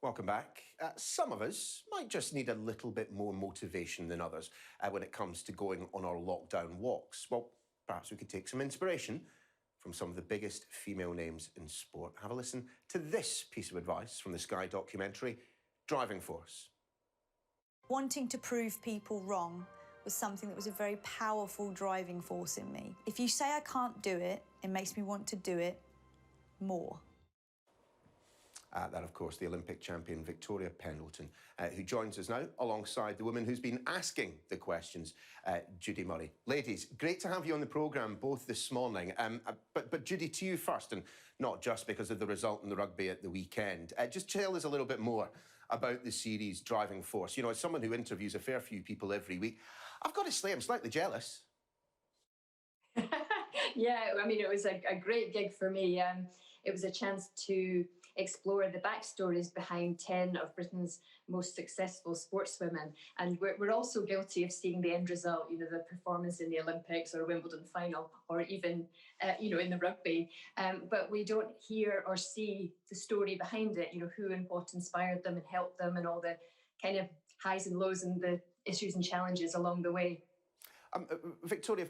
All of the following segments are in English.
Welcome back. Some of us might just need a little bit more motivation than others when it comes to going on our lockdown walks. Well, perhaps we could take some inspiration from some of the biggest female names in sport. Have a listen to this piece of advice from the Sky documentary, Driving Force. Wanting to prove people wrong was something that was a very powerful driving force in me. If you say I can't do it, it makes me want to do it more. That, of course, the Olympic champion Victoria Pendleton, who joins us now alongside the woman who's been asking the questions, Judy Murray. Ladies, great to have you on the programme both this morning. But Judy, to you first, and not just because of the result in the rugby at the weekend. Just tell us a little bit more about the series Driving Force. You know, as someone who interviews a fair few people every week, I've got to say I'm slightly jealous. Yeah, I mean, it was a great gig for me. It was a chance to explore the backstories behind 10 of Britain's most successful sportswomen. And we're also guilty of seeing the end result, you know, the performance in the Olympics or a Wimbledon final, or even, in the rugby. But we don't hear or see the story behind it, you know, who and what inspired them and helped them, and all the kind of highs and lows and the issues and challenges along the way. Victoria,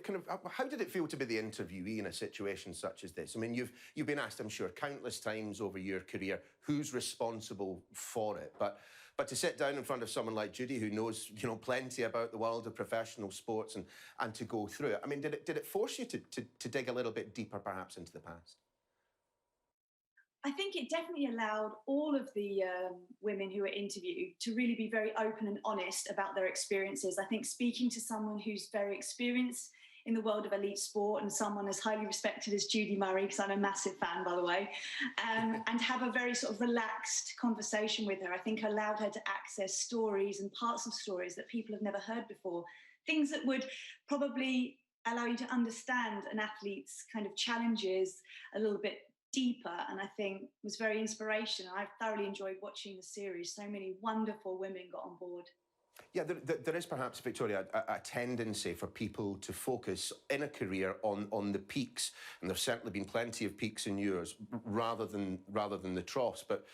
how did it feel to be the interviewee in a situation such as this? I mean, you've been asked, I'm sure, countless times over your career, who's responsible for it? But to sit down in front of someone like Judy, who knows, you know, plenty about the world of professional sports, and to go through it, I mean, did it force you to dig a little bit deeper, perhaps, into the past? I think it definitely allowed all of the women who were interviewed to really be very open and honest about their experiences. I think speaking to someone who's very experienced in the world of elite sport, and someone as highly respected as Judy Murray, because I'm a massive fan, by the way, and have a very sort of relaxed conversation with her, I think allowed her to access stories and parts of stories that people have never heard before. Things that would probably allow you to understand an athlete's kind of challenges a little bit deeper, and I think was very inspirational. I thoroughly enjoyed watching the series. So many wonderful women got on board. Yeah, there is perhaps, Victoria, a tendency for people to focus in a career on the peaks, and there's certainly been plenty of peaks in yours, rather than the troughs. But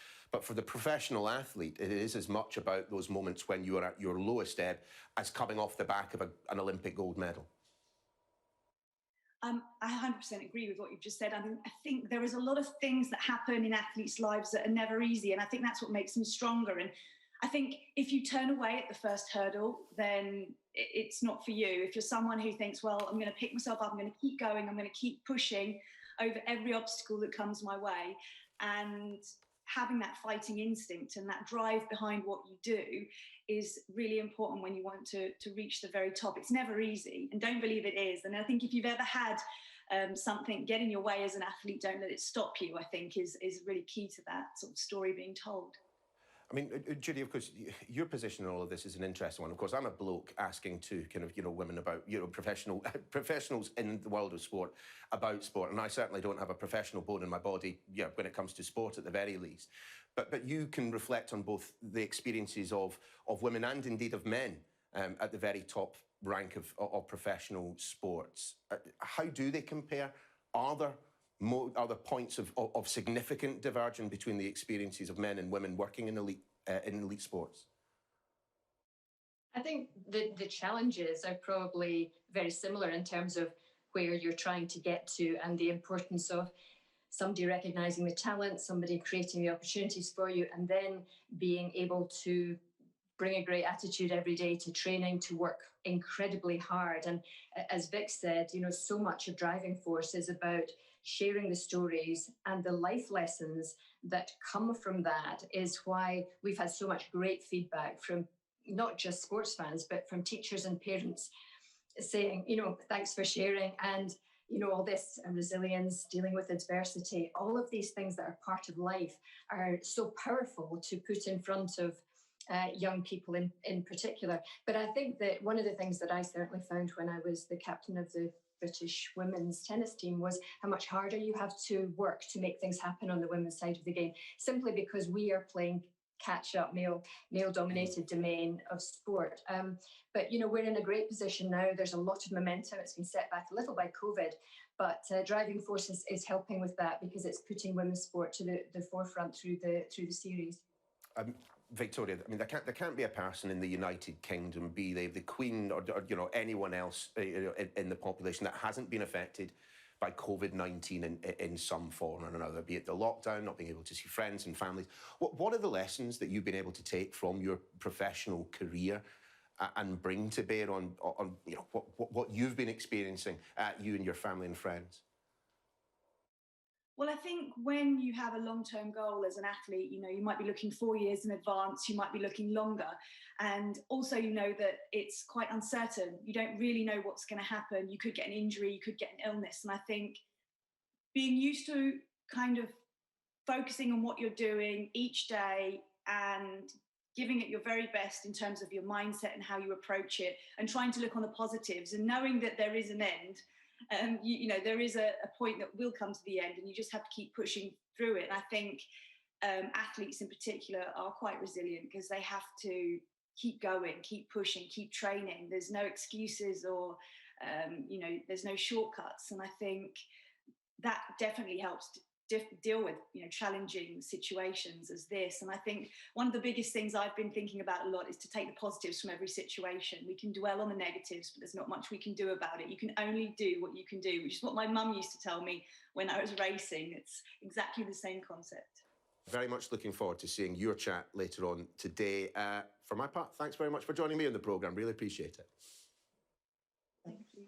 for the professional athlete, it is as much about those moments when you are at your lowest ebb as coming off the back of an Olympic gold medal. I 100% agree with what you've just said. I think there is a lot of things that happen in athletes' lives that are never easy, and I think that's what makes them stronger. And I think if you turn away at the first hurdle, then it's not for you. If you're someone who thinks, well, I'm going to pick myself up, I'm going to keep going, I'm going to keep pushing over every obstacle that comes my way, and having that fighting instinct and that drive behind what you do is really important when you want to reach the very top. It's never easy, and don't believe it is. And I think if you've ever had something get in your way as an athlete, don't let it stop you, I think is really key to that sort of story being told. I mean, Judy, of course, your position in all of this is an interesting one. Of course, I'm a bloke asking to women about, professionals in the world of sport about sport. And I certainly don't have a professional bone in my body, when it comes to sport at the very least. But you can reflect on both the experiences of women and indeed of men at the very top rank of professional sports. How do they compare? Are there points of significant divergence between the experiences of men and women working in elite sports? I think the challenges are probably very similar in terms of where you're trying to get to, and the importance of somebody recognising the talent, somebody creating the opportunities for you, and then being able to bring a great attitude every day to training, to work incredibly hard. And as Vic said, so much of Driving Force is about sharing the stories, and the life lessons that come from that is why we've had so much great feedback from not just sports fans, but from teachers and parents saying, thanks for sharing, and all this resilience, dealing with adversity, all of these things that are part of life are so powerful to put in front of young people in particular. But I think that one of the things that I certainly found when I was the captain of the British women's tennis team was how much harder you have to work to make things happen on the women's side of the game, simply because we are playing catch-up, male-dominated domain of sport. But, we're in a great position now. There's a lot of momentum. It's been set back a little by COVID, but Driving Force is helping with that, because it's putting women's sport to the forefront through the series. Victoria, I mean, there can't be a person in the United Kingdom, be they the Queen or you know, anyone else in the population that hasn't been affected by COVID-19 in some form or another, be it the lockdown, not being able to see friends and families. What are the lessons that you've been able to take from your professional career and bring to bear on you know, what you've been experiencing, you and your family and friends? Well, I think when you have a long-term goal as an athlete, you know, you might be looking 4 years in advance, you might be looking longer. And also, you know that it's quite uncertain. You don't really know what's going to happen. You could get an injury, you could get an illness. And I think being used to kind of focusing on what you're doing each day and giving it your very best in terms of your mindset and how you approach it, and trying to look on the positives and knowing that there is an end. You know, there is a point that will come to the end, and you just have to keep pushing through it. And I think athletes in particular are quite resilient because they have to keep going, keep pushing, keep training. There's no excuses or, you know, there's no shortcuts. And I think that definitely helps deal with, you know, challenging situations as this. And I think one of the biggest things I've been thinking about a lot is to take the positives from every situation. We can dwell on the negatives, but there's not much we can do about it. You can only do what you can do, which is what my mum used to tell me when I was racing. It's exactly the same concept. Very much looking forward to seeing your chat later on today. For my part, thanks very much for joining me on the programme. Really appreciate it. Thank you.